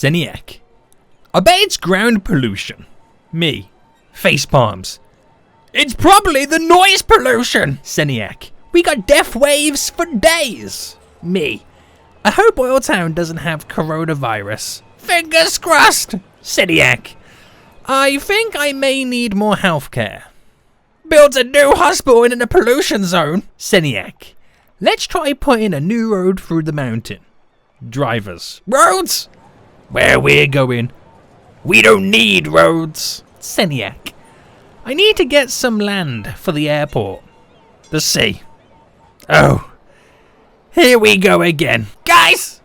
Zeniac. I bet it's ground pollution. Me. Face palms. It's probably the noise pollution. Zeniac. We got death waves for days. Me. I hope OilTown doesn't have coronavirus. Fingers crossed. Zeniac. I think I may need more healthcare. Build a new hospital in a pollution zone. Zeniac. Let's try putting a new road through the mountain. Drivers. Roads? Where we're going. We don't need roads. Zeniac. I need to get some land for the airport. The sea. Oh. Here we go again. Guys!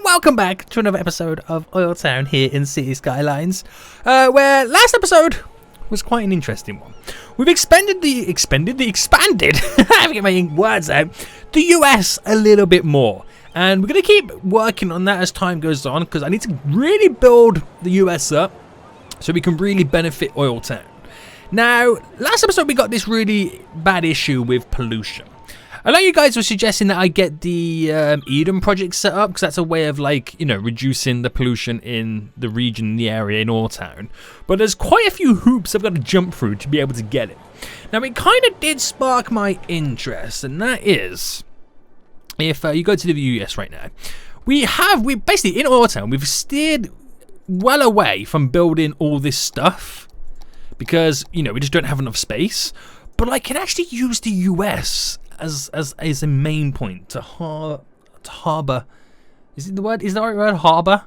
Welcome back to another episode of OilTown here in City Skylines. Where last episode was quite an interesting one. We've expanded, I have to get my words out, the US a little bit more. And we're going to keep working on that as time goes on, because I need to really build the US up so we can really benefit OilTown. Now, last episode we got this really bad issue with pollution. I know you guys were suggesting that I get the Eden project set up, because that's a way of, like, you know, reducing the pollution in the region, the area, in OilTown. But there's quite a few hoops I've got to jump through to be able to get it. Now, it kind of did spark my interest, and that is, if you go to the US right now, we basically, in OilTown, we've steered well away from building all this stuff, because, you know, we just don't have enough space. But I can actually use the US as a main point to harbor. Is it the word? Is that the right word? Harbor?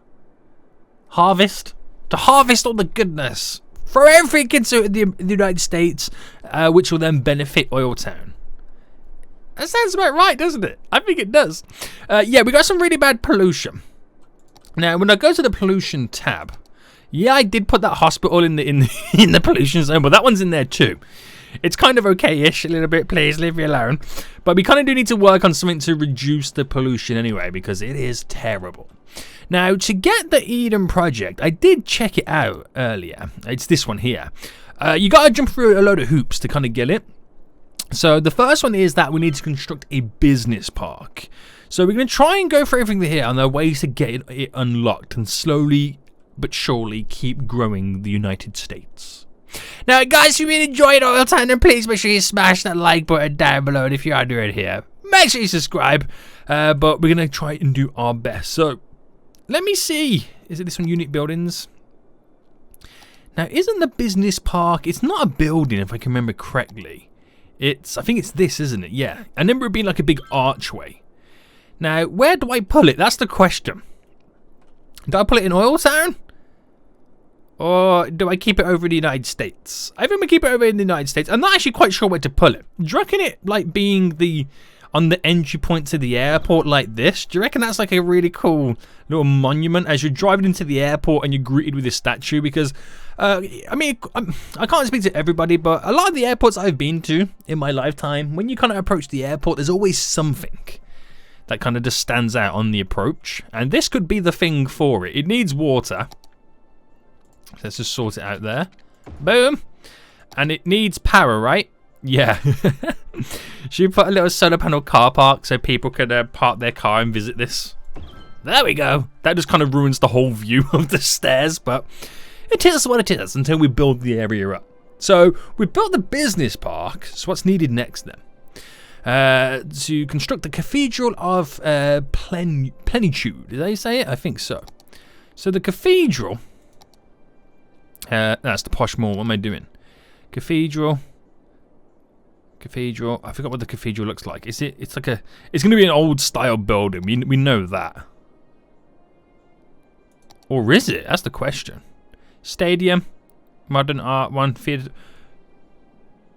Harvest? To harvest all the goodness. Throw everything into the United States, which will then benefit OilTown. That sounds about right, doesn't it? I think it does. Yeah, we got some really bad pollution. Now, when I go to the pollution tab, yeah, I did put that hospital in the pollution zone, but that one's in there too. It's kind of okay-ish a little bit, please leave me alone. But we kind of do need to work on something to reduce the pollution anyway, because it is terrible. Now, to get the Eden project, I did check it out earlier. It's this one here. You got to jump through a load of hoops to kind of get it. So the first one is that we need to construct a business park. So we're going to try and go for everything here, and there are ways to get it unlocked and slowly but surely keep growing the United States. Now, guys, if you really enjoyed OilTown, then please make sure you smash that like button down below. And if you are new here, make sure you subscribe. But we're going to try and do our best. So, let me see. Is it this one, Unique Buildings? Now, isn't the business park... It's not a building, if I can remember correctly. I think it's this, isn't it? Yeah. I remember it being like a big archway. Now, where do I pull it? That's the question. Do I pull it in OilTown? Or do I keep it over in the United States? I think we keep it over in the United States. I'm not actually quite sure where to pull it. Do you reckon it, like, being on the entry point to the airport like this? Do you reckon that's like a really cool little monument as you're driving into the airport and you're greeted with this statue? Because, I mean, I can't speak to everybody, but a lot of the airports I've been to in my lifetime, when you kind of approach the airport, there's always something that kind of just stands out on the approach. And this could be the thing for it. It needs water. Let's just sort it out there. Boom. And it needs power, right? Yeah. Should we put a little solar panel car park so people could park their car and visit this? There we go. That just kind of ruins the whole view of the stairs, but it is what it is until we build the area up. So we've built the business park. So what's needed next then? To construct the Cathedral of Plenitude. Did I say it? I think so. So the cathedral... that's the posh mall. What am I doing? Cathedral. I forgot what the cathedral looks like. It's like it's going to be an old style building. We know that. Or is it? That's the question. Stadium. Modern art one. Theater.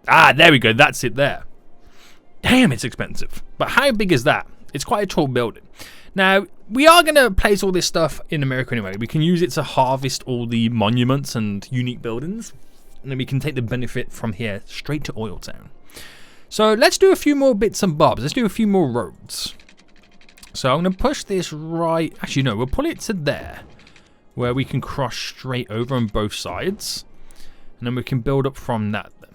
Ah, there we go. That's it there. Damn, it's expensive. But how big is that? It's quite a tall building. Now, we are going to place all this stuff in America anyway. We can use it to harvest all the monuments and unique buildings. And then we can take the benefit from here straight to OilTown. So let's do a few more bits and bobs. Let's do a few more roads. So I'm going to push this right... Actually, no, we'll pull it to there. Where we can cross straight over on both sides. And then we can build up from that then.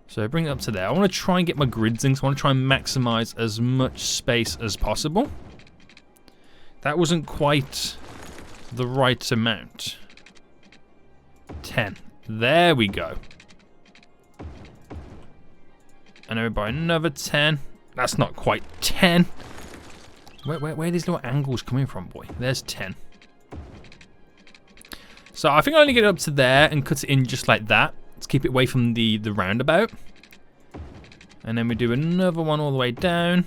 So bring it up to there. I want to try and get my grids in. So I want to try and maximize as much space as possible. That wasn't quite the right amount. 10. There we go. And over by another 10. That's not quite 10. Where are these little angles coming from, boy? There's 10. So I think I only get it up to there and cut it in just like that. Let's keep it away from the roundabout. And then we do another one all the way down.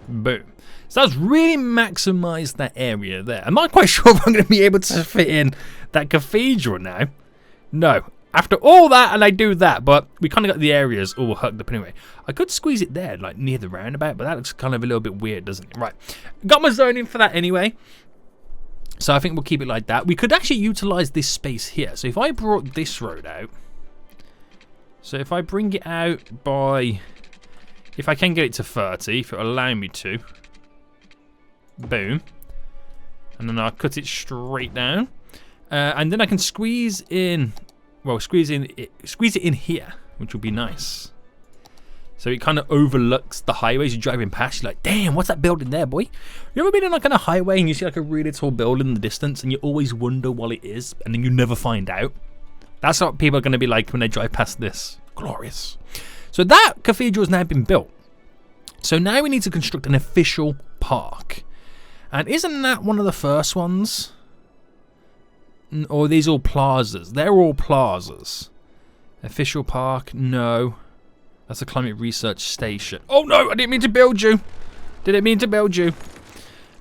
Boom. So that's really maximized that area there. I'm not quite sure if I'm going to be able to fit in that cathedral now. No. After all that, and I do that, but we kind of got the areas all hugged up anyway. I could squeeze it there, like near the roundabout, but that looks kind of a little bit weird, doesn't it? Right. Got my zoning for that anyway. So I think we'll keep it like that. We could actually utilize this space here. So if I brought this road out. So if I bring it out by... If I can get it to 30, if it'll allow me to. Boom. And then I'll cut it straight down. And then I can squeeze in... Well, squeeze it in here, which would be nice. So it kind of overlooks the highways you're driving past. You're like, damn, what's that building there, boy? You ever been in like on a highway and you see like a really tall building in the distance and you always wonder what it is and then you never find out? That's what people are going to be like when they drive past this. Glorious. So that cathedral has now been built. So now we need to construct an official park. And isn't that one of the first ones? Or are these all plazas? They're all plazas. Official park? No. That's a climate research station. Oh no, I didn't mean to build you. Didn't mean to build you.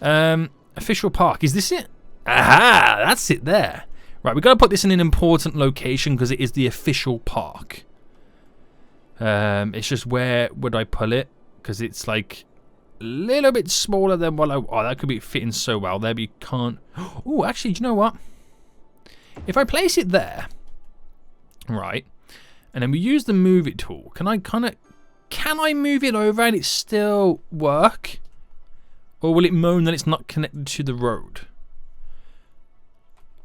Official park. Is this it? Aha, that's it there. Right, we've got to put this in an important location because it is the official park. It's just where would I pull it? Because it's like a little bit smaller than what I... Oh, that could be fitting so well there, but you can't... Oh, actually, do you know what? If I place it there, right, and then we use the move it tool, can I move it over and it still work? Or will it moan that it's not connected to the road?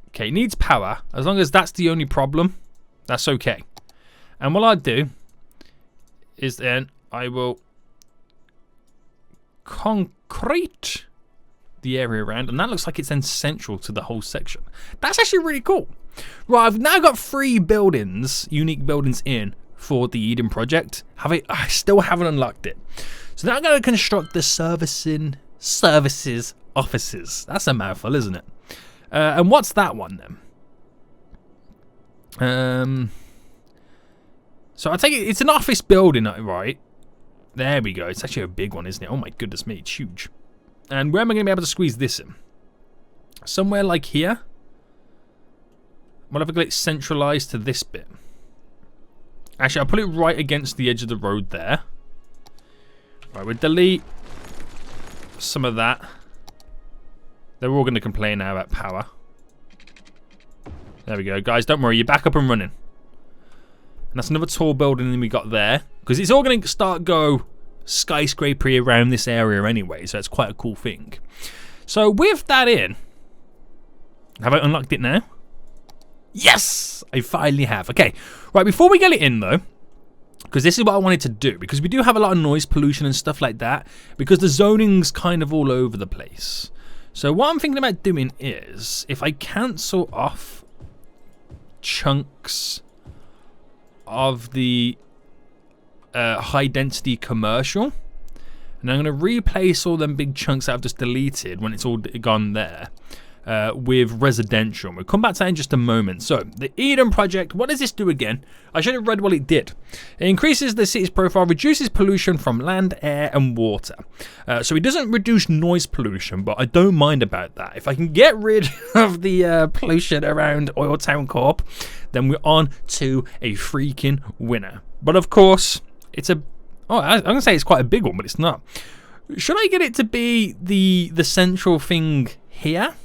Okay, it needs power. As long as that's the only problem, that's okay. And what I'll do is then I will concrete the area around, and that looks like it's then central to the whole section. That's actually really cool. Right, I've now got 3 buildings, unique buildings in for the Eden project. I still haven't unlocked it. So now I'm going to construct the services offices. That's a mouthful, isn't it? And what's that one then? So I take it, it's an office building, right? There we go. It's actually a big one, isn't it? Oh my goodness me, it's huge. And where am I going to be able to squeeze this in? Somewhere like here? What if I get it centralized to this bit? Actually, I'll put it right against the edge of the road there. Right, we'll delete some of that. They're all going to complain now about power. There we go. Guys, don't worry. You're back up and running. And that's another tall building than we got there. Because it's all going to go skyscrapery around this area anyway, so it's quite a cool thing. So with that in, have I unlocked it now? Yes, I finally have. Okay, right, before we get it in though, because this is what I wanted to do, because we do have a lot of noise pollution and stuff like that, because the zoning's kind of all over the place. So what I'm thinking about doing is, if I cancel off chunks of the high density commercial, and I'm going to replace all them big chunks that I've just deleted when it's all gone there with residential. We'll come back to that in just a moment. So the Eden project, what does this do again? I should have read what it did. It increases the city's profile, reduces pollution from land, air and water. So it doesn't reduce noise pollution, but I don't mind about that. If I can get rid of the pollution around OilTown Corp, then we're on to a freaking winner. But of course, it's a... Oh, I'm going to say it's quite a big one, but it's not. Should I get it to be the central thing here?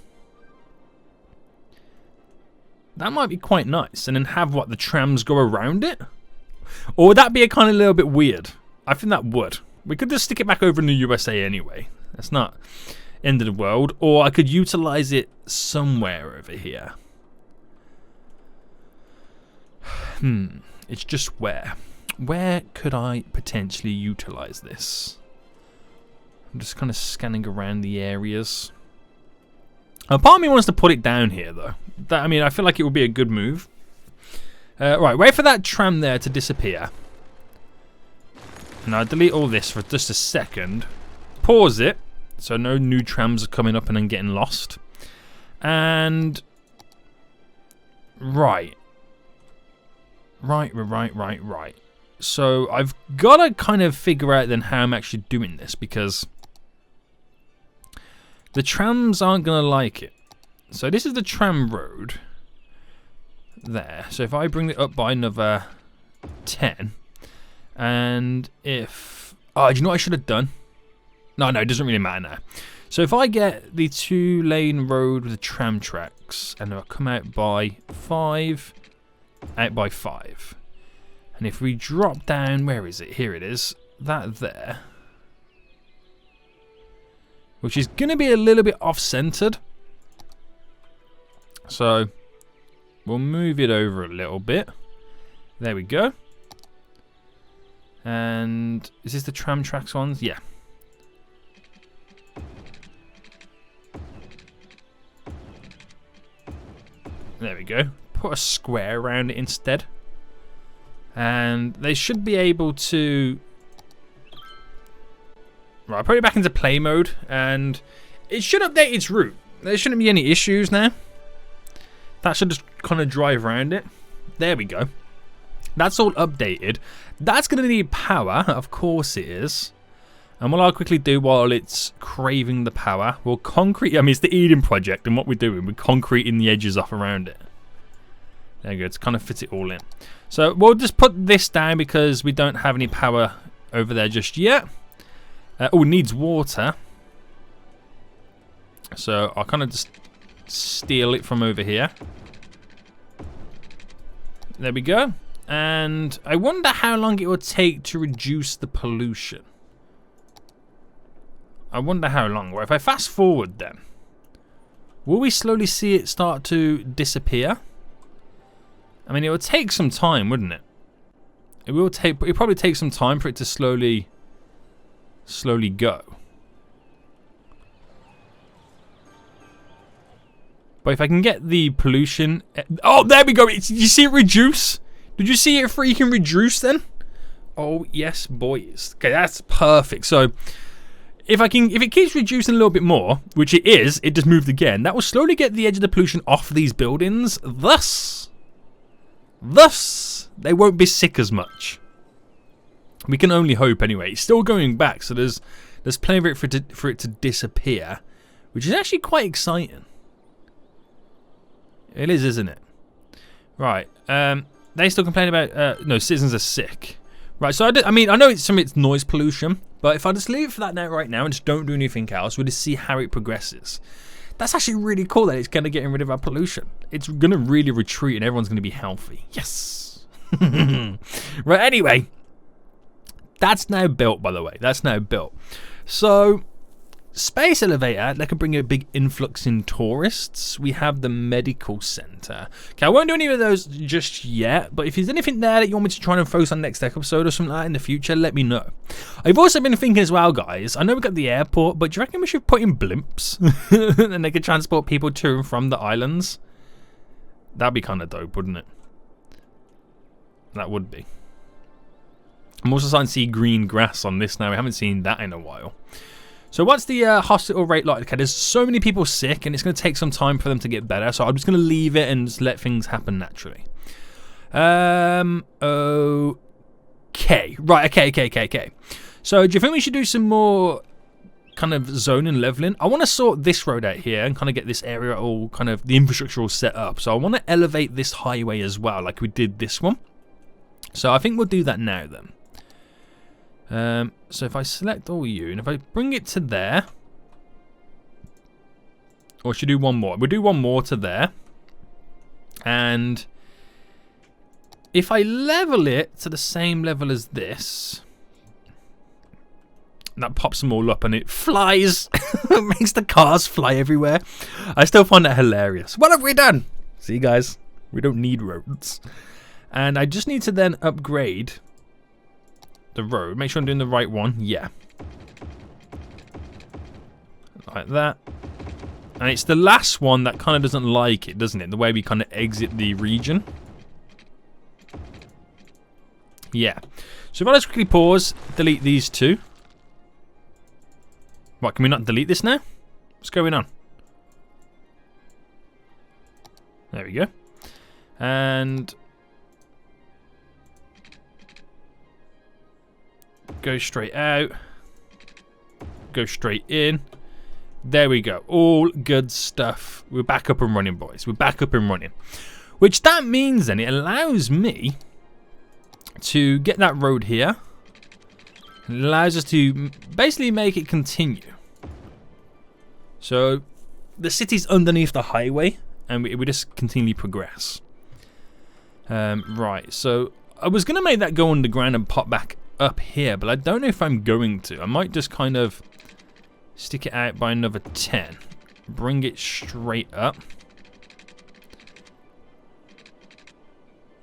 That might be quite nice. And then have, what, the trams go around it? Or would that be a kind of little bit weird? I think that would. We could just stick it back over in the USA anyway. That's not end of the world. Or I could utilize it somewhere over here. It's just where. Where could I potentially utilize this? I'm just kind of scanning around the areas. A part of me wants to put it down here, though. I mean, I feel like it would be a good move. Right, wait for that tram there to disappear. Now, delete all this for just a second. Pause it, so no new trams are coming up and then getting lost. And... Right. So, I've got to kind of figure out then how I'm actually doing this, because... the trams aren't going to like it. So this is the tram road. There. So if I bring it up by another 10. And if... Oh, do you know what I should have done? No, it doesn't really matter now. So if I get the 2-lane road with the tram tracks, and I'll come out by 5. Out by 5. And if we drop down... Where is it? Here it is. That there. Which is going to be a little bit off-centered. So, we'll move it over a little bit. There we go. And, is this the tram tracks ones? Yeah. There we go. Put a square around it instead. And they should be able to... Right, I'll put it back into play mode, and it should update its route. There shouldn't be any issues now. That should just kind of drive around it. There we go. That's all updated. That's going to need power, of course it is. And what I'll quickly do while it's craving the power, we'll concrete... I mean, it's the Eden project, and what we're doing, we're concreting the edges off around it. There we go, to kind of fit it all in. So we'll just put this down because we don't have any power over there just yet. Oh, it needs water. So I'll kind of just steal it from over here. There we go. And I wonder how long it will take to reduce the pollution. I wonder how long. Well, if I fast forward then, will we slowly see it start to disappear? I mean, it will take some time, wouldn't it? It'll probably take some time for it to slowly go. But if I can get the pollution... Oh, there we go. Did you see it reduce? Did you see it freaking reduce then? Oh, yes, boys. Okay, that's perfect. So, if it keeps reducing a little bit more, which it is, it just moved again, that will slowly get the edge of the pollution off these buildings. Thus, they won't be sick as much. We can only hope anyway. It's still going back, so there's plenty of it for it to disappear, which is actually quite exciting. It is, isn't it? Right. They still complain about no, citizens are sick. Right. So I mean, I know it's noise pollution, but if I just leave it for that now, right now, and just don't do anything else, we'll just see how it progresses. That's actually really cool that it's kind of getting rid of our pollution. It's gonna really retreat, and everyone's gonna be healthy. Yes. Right. Anyway. That's now built, by the way. That's now built. So, space elevator, that can bring a big influx in tourists. We have the medical center. Okay, I won't do any of those just yet, but if there's anything there that you want me to try and focus on next episode or something like that in the future, let me know. I've also been thinking as well, guys, I know we've got the airport, but do you reckon we should put in blimps? And they could transport people to and from the islands? That'd be kind of dope, wouldn't it? That would be. I'm also starting to see green grass on this now. We haven't seen that in a while. So what's the hospital rate like? Okay, there's so many people sick, and it's going to take some time for them to get better. So I'm just going to leave it and just let things happen naturally. Okay. Right, okay. So do you think we should do some more kind of zone and leveling? I want to sort this road out here and kind of get this area all kind of the infrastructure all set up. So I want to elevate this highway as well, like we did this one. So I think we'll do that now then. So if I select all you, and if I bring it to there, or should we do one more? We'll do one more to there. And if I level it to the same level as this, that pops them all up and it flies. It makes the cars fly everywhere. I still find that hilarious. What have we done? See, guys, we don't need roads. And I just need to then upgrade the road. Make sure I'm doing the right one. Yeah. Like that. And it's the last one that kind of doesn't like it, doesn't it? The way we kind of exit the region. Yeah. So if I just quickly pause, delete these two. What, can we not delete this now? What's going on? There we go. And go straight out. Go straight in. There we go. All good stuff. We're back up and running, boys. We're back up and running. Which that means then it allows me to get that road here. It allows us to basically make it continue. So the city's underneath the highway and we just continually progress. Right, so I was going to make that go underground and pop back up here, but I don't know if I'm going to. I might just kind of stick it out by another 10. Bring it straight up.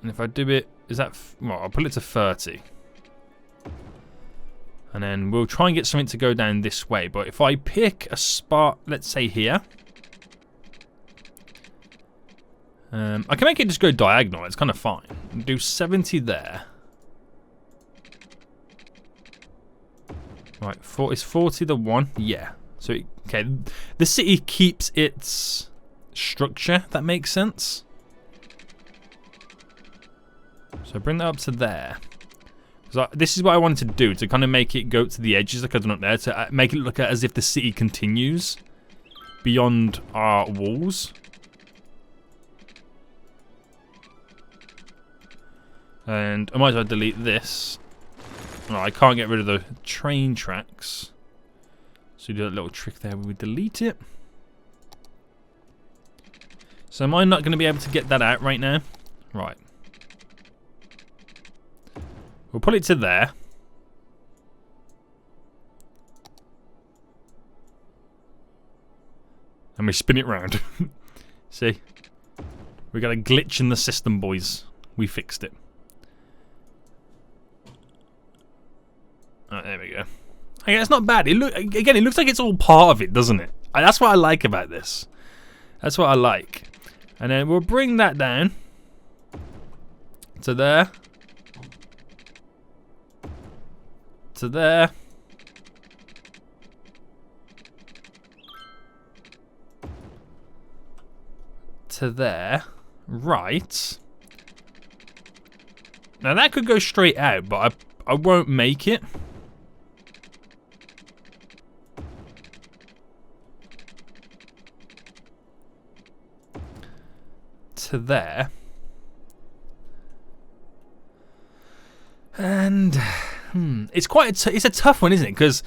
And if I do it, is that... well, I'll put it to 30. And then we'll try and get something to go down this way. But if I pick a spot, let's say here. I can make it just go diagonal. It's kind of fine. Do 70 there. Right, is 40 the one? Yeah. So, okay, the city keeps its structure, if that makes sense. So bring that up to there. So this is what I wanted to do, to kind of make it go to the edges like I've done up there, to make it look as if the city continues beyond our walls. And I might as well delete this. Oh, I can't get rid of the train tracks. So we do a little trick there where we delete it. So am I not going to be able to get that out right now? Right. We'll put it to there. And we spin it round. See? We got a glitch in the system, boys. We fixed it. Oh, there we go. Okay, it's not bad. It looks like it's all part of it, doesn't it? That's what I like about this. That's what I like. And then we'll bring that down to there. To there. To there. Right. Now that could go straight out, but I won't make it. To there. And it's quite it's a tough one, isn't it? Because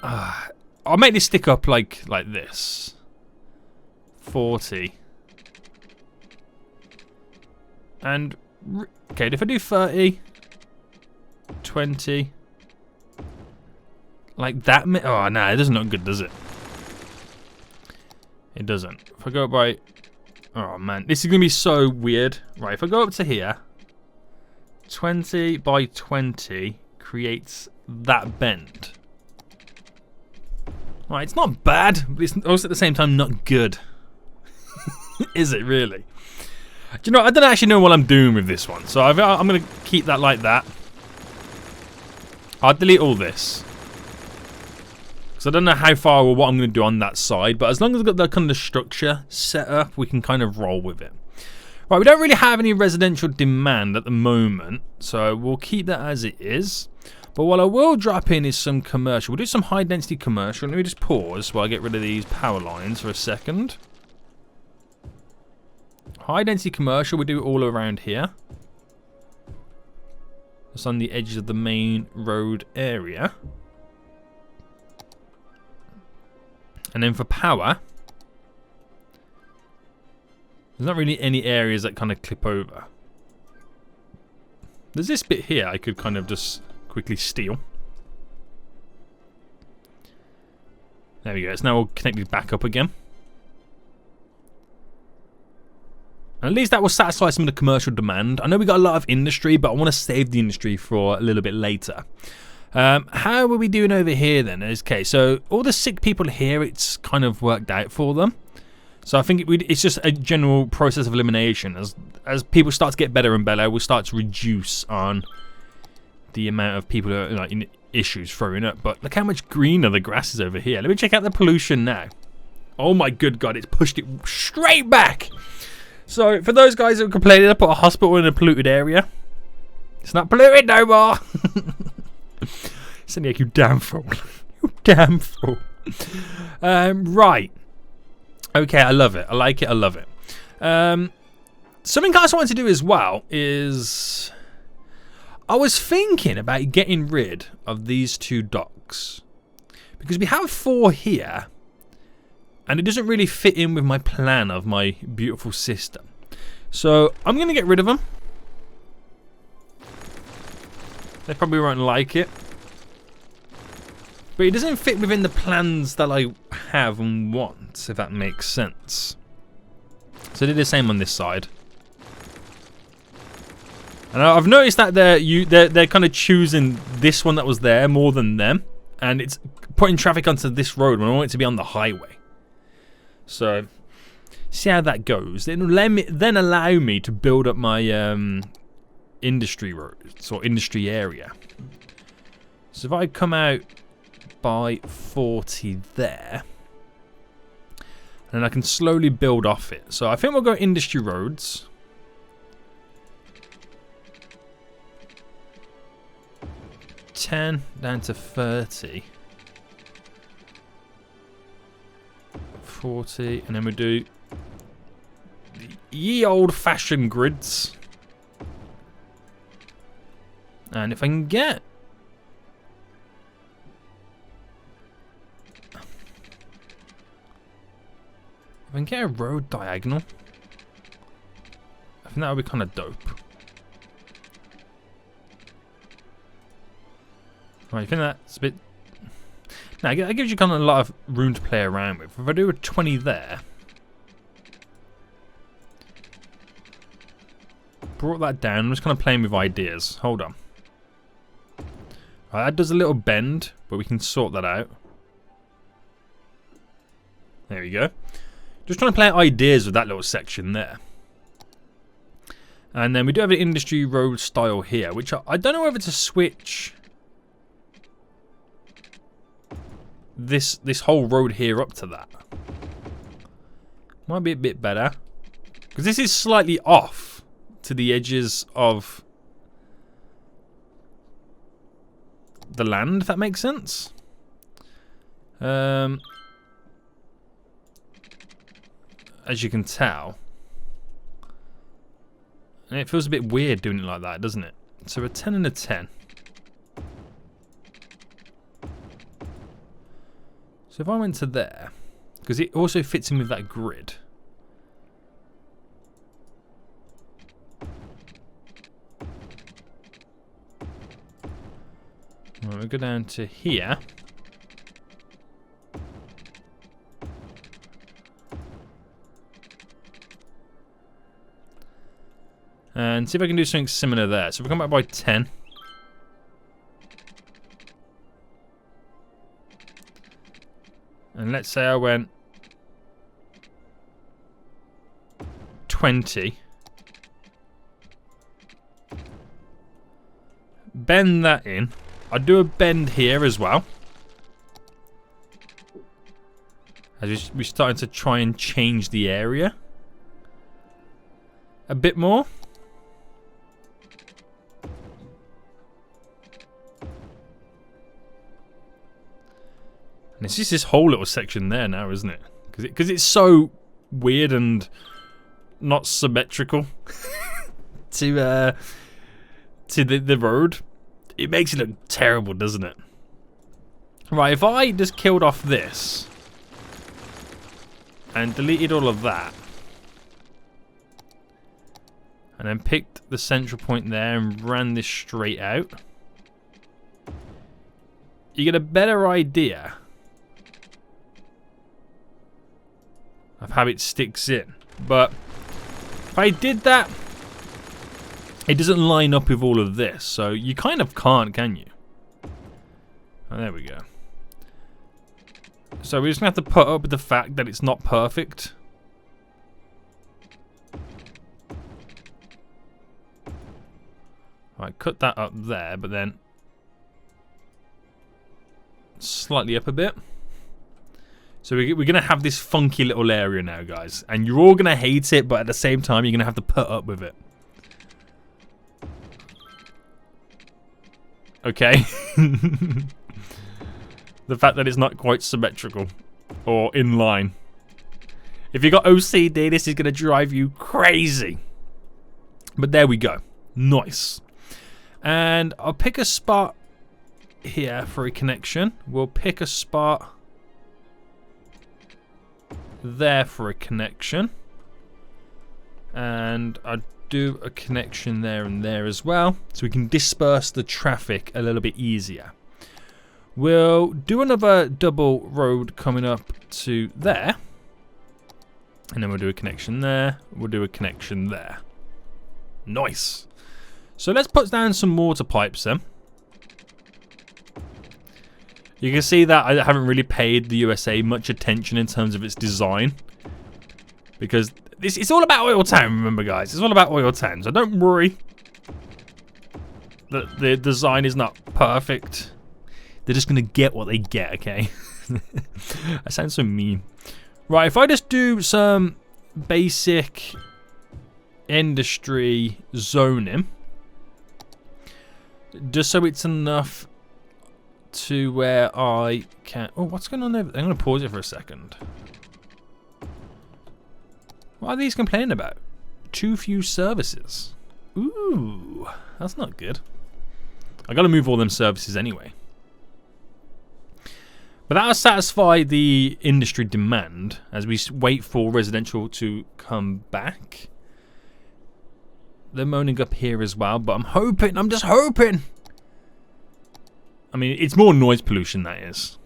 I'll make this stick up like this. 40. And okay, if I do 30, 20, like that. Oh no, it doesn't look good, does it? It doesn't. If I go by, oh man, this is gonna be so weird. Right, if I go up to here, 20 by 20 creates that bend. Right, it's not bad, but it's also at the same time not good. Is it really? Do you know, I don't actually know what I'm doing with this one, so I'm going to keep that like that. I'll delete all this. Because I don't know how far or what I'm going to do on that side, but as long as I've got that kind of structure set up, we can kind of roll with it. Right, we don't really have any residential demand at the moment, so we'll keep that as it is. But what I will drop in is some commercial. We'll do some high density commercial. Let me just pause while I get rid of these power lines for a second. High density commercial, we do it all around here. Just on the edges of the main road area. And then for power, there's not really any areas that kind of clip over. There's this bit here I could kind of just quickly steal. There we go, it's now all connected back up again. At least that will satisfy some of the commercial demand. I know we got a lot of industry, but I want to save the industry for a little bit later. How are we doing over here then? Okay, so all the sick people here, it's kind of worked out for them. So I think it's just a general process of elimination. As people start to get better and better, we'll start to reduce on the amount of people who are like in issues throwing up. But look how much greener the grass is over here. Let me check out the pollution now. Oh my good God, it's pushed it straight back. So for those guys who complaining, I put a hospital in a polluted area. It's not polluted no more. Cindy, you damn fool. You damn fool. Right. Okay, I love it. I like it. I love it. Something else I want to do as well is I was thinking about getting rid of these 2 docks because we have 4 here and it doesn't really fit in with my plan of my beautiful system. So I'm going to get rid of them. They probably won't like it. But it doesn't fit within the plans that I have and want, if that makes sense. So I did the same on this side. And I've noticed that they're kind of choosing this one that was there more than them. And it's putting traffic onto this road when I want it to be on the highway. So, see how that goes. Then allow me to build up my industry roads or industry area. So if I come out by 40 there, and I can slowly build off it. So I think we'll go industry roads. $10 down to 30. 40, and then we do the ye old-fashioned grids. And if I can get a road diagonal, I think that would be kind of dope. Right, I think that's a bit... Now, that gives you kind of a lot of room to play around with. If I do a 20 there, brought that down, I'm just kind of playing with ideas. Hold on. Right, that does a little bend, but we can sort that out. There we go. Just trying to play ideas with that little section there. And then we do have an industry road style here, which I don't know whether to switch this whole road here up to that. Might be a bit better. Because this is slightly off to the edges of the land, if that makes sense. As you can tell. And it feels a bit weird doing it like that, doesn't it? So a 10 and a 10. So if I went to there, because it also fits in with that grid. Right, we'll go down to here. And see if I can do something similar there. So if we come back by 10. And let's say I went 20. Bend that in. I'll do a bend here as well. As we're starting to try and change the area a bit more. And it's just this whole little section there now, isn't it? Because it's so weird and not symmetrical to the road. It makes it look terrible, doesn't it? Right, if I just killed off this and deleted all of that, and then picked the central point there and ran this straight out, you get a better idea of how it sticks in. But if I did that, it doesn't line up with all of this, so you kind of can't, can you? Oh, there we go. So we're just going to have to put up with the fact that it's not perfect. Right, cut that up there, but then slightly up a bit. So we're going to have this funky little area now, guys. And you're all going to hate it, but at the same time, you're going to have to put up with it. Okay. The fact that it's not quite symmetrical or in line. If you got OCD, this is going to drive you crazy. But there we go. Nice. And I'll pick a spot here for a connection. We'll pick a spot there for a connection. And I'll do a connection there and there as well, so we can disperse the traffic a little bit easier. We'll do another double road coming up to there, and then we'll do a connection there. We'll do a connection there. Nice. So let's put down some water pipes then. You can see that I haven't really paid the USA much attention in terms of its design, because it's all about OilTown, remember guys. It's all about OilTown, so don't worry that the design is not perfect. They're just going to get what they get, okay? That sounds so mean. Right, if I just do some basic industry zoning, just so it's enough to where I can... Oh, what's going on there? I'm going to pause it for a second. What are these complaining about? Too few services. Ooh, that's not good. I got to move all them services anyway. But that'll satisfy the industry demand as we wait for residential to come back. They're moaning up here as well, but I'm just hoping. I mean, it's more noise pollution, that is.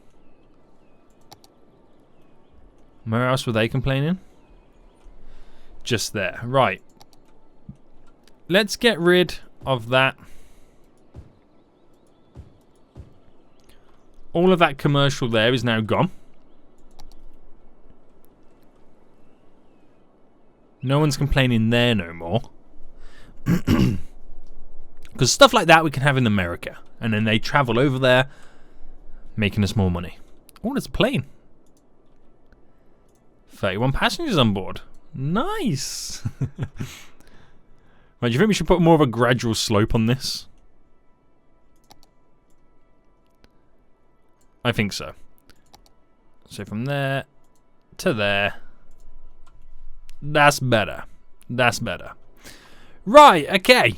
Where else were they complaining? Just there. Right. Let's get rid of that. All of that commercial there is now gone. No one's complaining there no more. Because stuff like that we can have in America. And then they travel over there, making us more money. Oh, there's a plane. 31 passengers on board. Nice. Right, do you think we should put more of a gradual slope on this? I think so. So from there to there. That's better. That's better. Right, okay.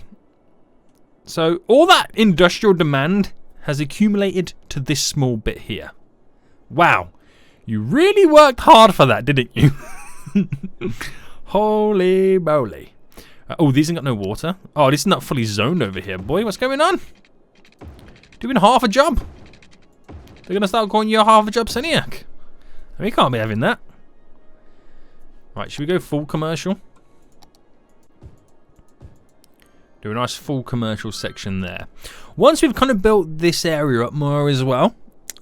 So all that industrial demand has accumulated to this small bit here. Wow. You really worked hard for that, didn't you? Holy moly. Oh, these ain't got no water. Oh, this is not fully zoned over here, boy. What's going on? Doing half a job. They're going to start calling you a half a job Seniac. I mean, you can't be having that. Right, should we go full commercial? Do a nice full commercial section there. Once we've kind of built this area up more as well,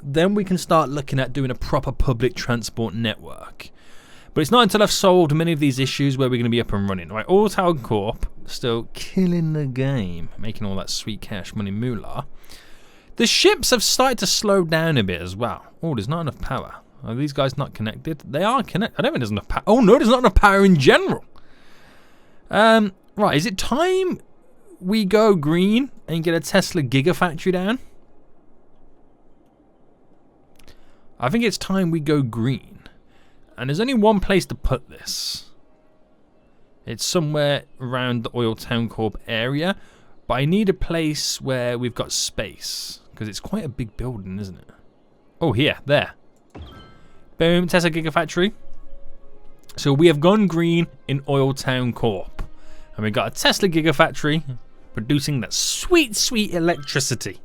then we can start looking at doing a proper public transport network. But it's not until I've solved many of these issues where we're going to be up and running. Right, OilTown Corp still killing the game, making all that sweet cash money moolah. The ships have started to slow down a bit as well. Oh, there's not enough power. Are these guys not connected? They are connected. I don't think there's enough power. Oh no, there's not enough power in general. Right, is it time we go green and get a Tesla Gigafactory down? I think it's time we go green. And there's only one place to put this. It's somewhere around the OilTown Corp area. But I need a place where we've got space. Because it's quite a big building, isn't it? Oh, here. There. Boom. Tesla Gigafactory. So we have gone green in OilTown Corp. And we've got a Tesla Gigafactory producing that sweet, sweet electricity.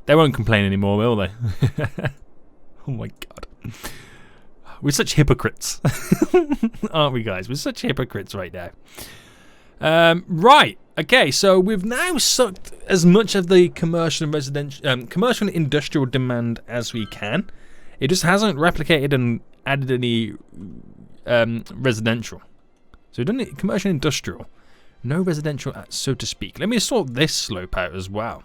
They won't complain anymore, will they? Oh my god. We're such hypocrites. Aren't we, guys? We're such hypocrites right now. Right. Okay, so we've now sucked as much of the commercial and commercial and industrial demand as we can. It just hasn't replicated and added any residential. So we've done it commercial and industrial. No residential, so to speak. Let me sort this slope out as well.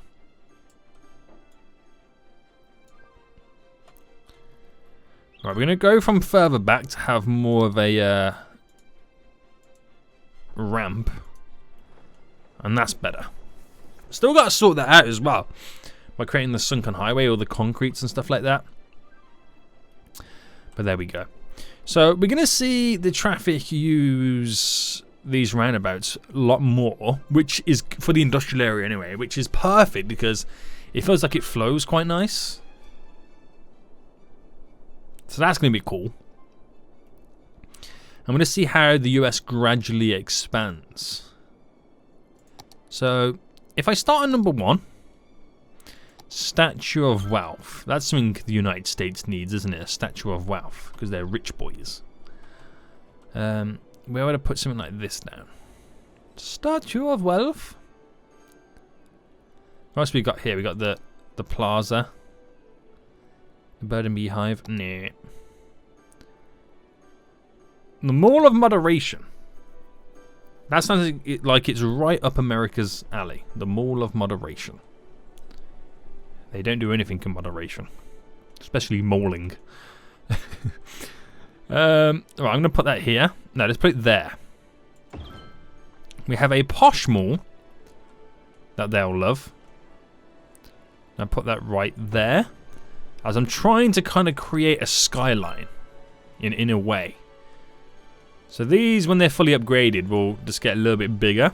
Right, we're going to go from further back to have more of a ramp. And that's better. Still got to sort that out as well. By creating the sunken highway or the concretes and stuff like that. But there we go. So we're going to see the traffic use these roundabouts a lot more, which is for the industrial area anyway, which is perfect because it feels like it flows quite nice. So that's going to be cool. I'm going to see how the US gradually expands. So if I start on number 1, Statue of Wealth. That's something the United States needs, isn't it? A Statue of Wealth, because they're rich boys. Where would I put something like this down? Statue of Wealth. What else we got here? We got the plaza. The bird and beehive. Nah. The Mall of Moderation. That sounds like it's right up America's alley. The Mall of Moderation. They don't do anything in moderation. Especially mauling. Right, I'm going to put that here. No, let's put it there. We have a posh mall that they'll love. I'll put that right there. As I'm trying to kind of create a skyline in a way. So these, when they're fully upgraded, will just get a little bit bigger.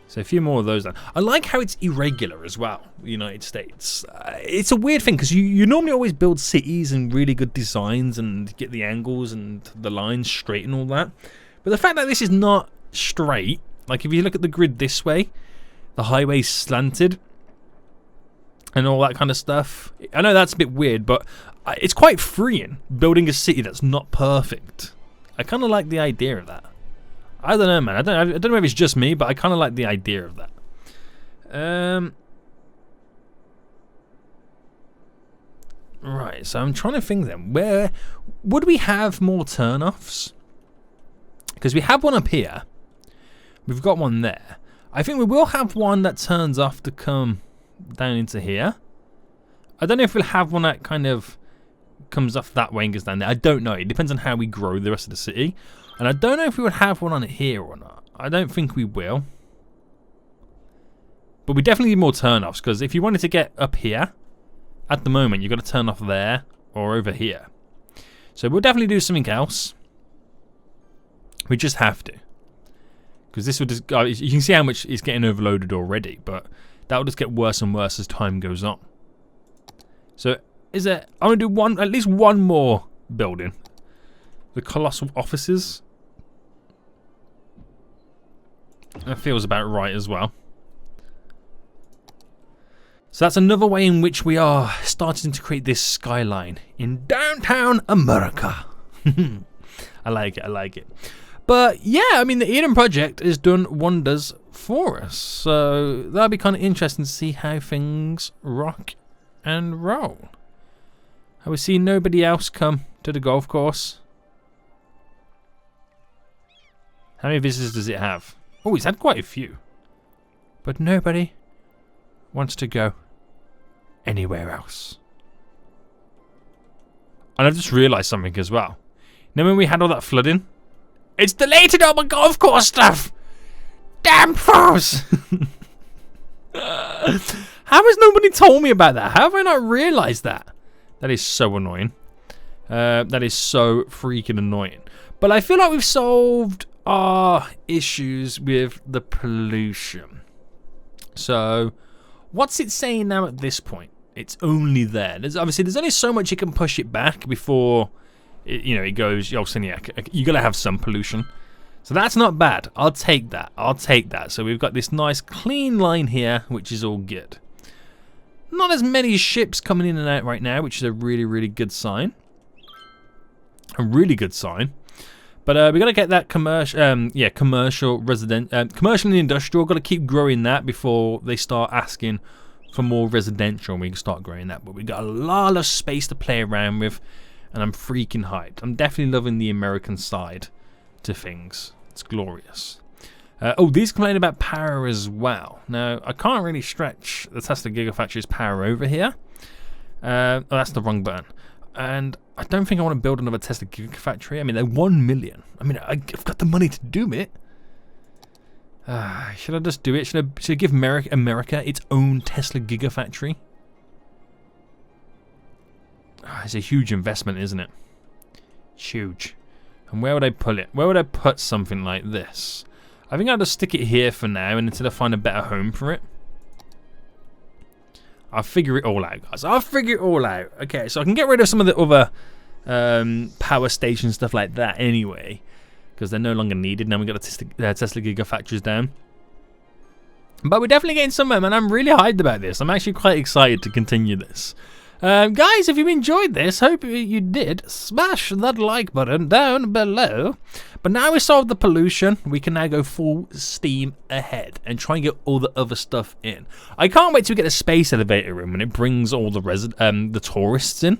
So a few more of those. I like how it's irregular as well, the United States. It's a weird thing because you normally always build cities and really good designs and get the angles and the lines straight and all that. But the fact that this is not straight, like if you look at the grid this way, the highway's slanted and all that kind of stuff. I know that's a bit weird, but it's quite freeing building a city that's not perfect. I kind of like the idea of that. I don't know, man. I don't know if it's just me, but I kind of like the idea of that. Right, so I'm trying to think then. Where would we have more turnoffs? Because we have one up here. We've got one there. I think we will have one that turns off to come down into here. I don't know if we'll have one that kind of comes off that way and goes down there. I don't know. It depends on how we grow the rest of the city. And I don't know if we would have one on it here or not. I don't think we will. But we definitely need more turnoffs, because if you wanted to get up here, at the moment you've got to turn off there or over here. So we'll definitely do something else. We just have to. Because this will just... you can see how much it's getting overloaded already, but that will just get worse and worse as time goes on. So is there... I want to do at least one more building. The colossal offices. That feels about right as well. So that's another way in which we are starting to create this skyline in downtown America. I like it, I like it. But yeah, I mean, the Eden project has done wonders for us. So that'll be kind of interesting to see how things rock and roll. Have we seen nobody else come to the golf course? How many visitors does it have? Oh, it's had quite a few. But nobody wants to go anywhere else. And I've just realised something as well. You know when we had all that flooding? It's deleted all my golf course stuff! Damn pros! How has nobody told me about that? How have I not realised that? That is so annoying. That is so freaking annoying. But I feel like we've solved our issues with the pollution. So, what's it saying now at this point? It's only there. There's only so much you can push it back before it goes, yo, Seniac, you gotta have some pollution. So that's not bad. I'll take that. I'll take that. So we've got this nice clean line here, which is all good. Not as many ships coming in and out right now, which is a really, really good sign. A really good sign. But we got to get that commercial, commercial, commercial and industrial. Got to keep growing that before they start asking for more residential, and we can start growing that. But we got a lot of space to play around with, and I'm freaking hyped. I'm definitely loving the American side to things. It's glorious. These complain about power as well. Now, I can't really stretch the Tesla Gigafactory's power over here. That's the wrong button. And I don't think I want to build another Tesla Gigafactory. I mean, they're 1 million. I mean, I've got the money to do it. Should I just do it? Should I give America its own Tesla Gigafactory? It's a huge investment, isn't it? It's huge. And where would I put it? Where would I put something like this? I think I'll just stick it here for now, and until I find a better home for it. I'll figure it all out, guys. I'll figure it all out. Okay, so I can get rid of some of the other power station stuff like that anyway, because they're no longer needed. Now we've got the Tesla Gigafactories down. But we're definitely getting somewhere, man. I'm really hyped about this. I'm actually quite excited to continue this. Guys, if you enjoyed this, hope you did, smash that like button down below. But now we solved the pollution, we can now go full steam ahead and try and get all the other stuff in. I can't wait to get a space elevator room when it brings all the tourists in.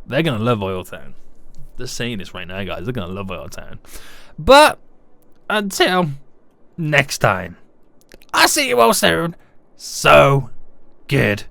They're going to love OilTown. They're saying this right now, guys. They're going to love OilTown. But until next time, I'll see you all soon. So good.